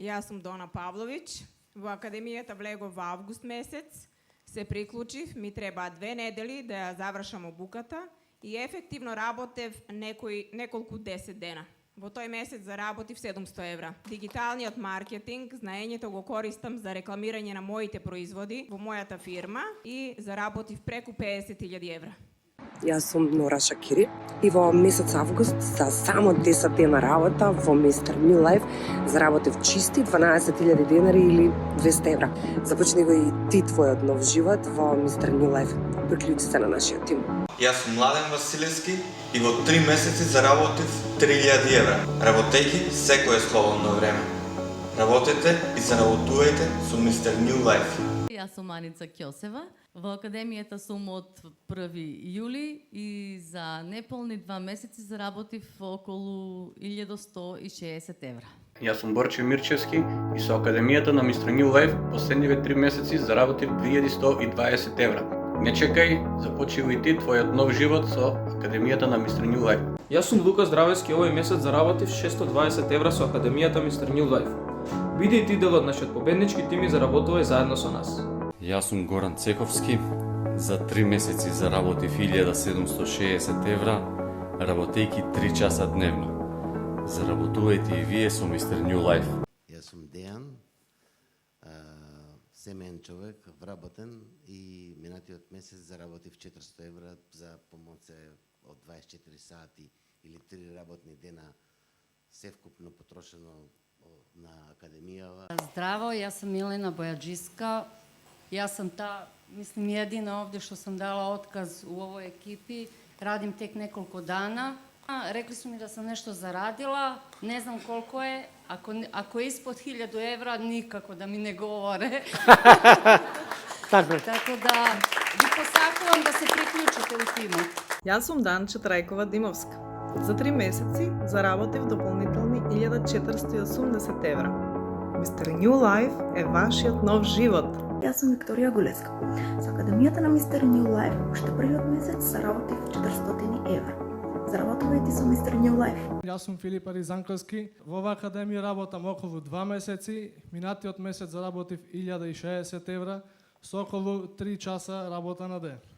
Јас сум Дона Павловиќ. Во академијата влегов во август месец. Се приклучив, ми треба 2 недели да ја завршам обуката и ефективно работев неколку 10 дена. Во тој месец заработив 700 евра. Дигиталниот маркетинг, знаењето го користам за рекламирање на моите производи во мојата фирма и заработив преку 50.000 евра. Јас сум Нора Шакири и во месец август за само 10 дена работа во Mr. New Life заработив чисти 12.000 денари или 200 евра. Започни го и ти твојот нов живот во Mr. New Life. Приклучи се на нашиот тим. Јас сум Младен Василевски и во 3 месеци заработив 3.000 евра, работејќи секое слободно време. Работете и заработувајте со Mr. New Life. Јас сум Аница Ќосева. Во академијата сум од 1 јули и за неполни 2 месеци заработив околу 1160 евра. Јас сум Борче Мирчевски и со академијата на Mr. New Life последниве 3 месеци заработив 2120 евра. Не чекај, започни и ти твојот нов живот со академијата на Mr. New Life. Јас сум Лука Здравески, овој месец заработив 620 евра со академијата Mr. New Life. Биди и ти дел од нашиот победнички тим и заработувај заедно со нас. Јас сум Горан Цековски. За 3 месеци заработив 1760 евра, работејќи 3 часа дневно. Заработувајте и вие со Mr. New Life. Јас сум Дејан, семеен човек, вработен и минатиот месец заработив 400 евра за помоце од 24 сати или 3 работни дена, севкупно потрошено на академијава. Здраво, јас сум Милена Бојаджиска. Јас сум мислим, едина овде што сум дала отказ у овој екипи. Радим тек неколку дана. Рекли су ми да сам нешто зарадила, не знам колко е. Ако е испод 1000 евра, никако да ми не говоре. Така да ви посакувам да се приклучите у тимот. Јас сум Данче Трајкова Димовска. За 3 месеци заработив дополнителни 1480 евра. Mr. New Life е вашиот нов живот. Јас сум Викторија Гулеска. Со академијата на Mr. New Life уште првиот месец заработив 400 евра. Заработувајте со Mr. New Life. Јас сум Филип Аризанковски. Во оваа академија работам околу 2 месеци. Минатиот месец заработив 1060 евра со околу 3 часа работа на ден.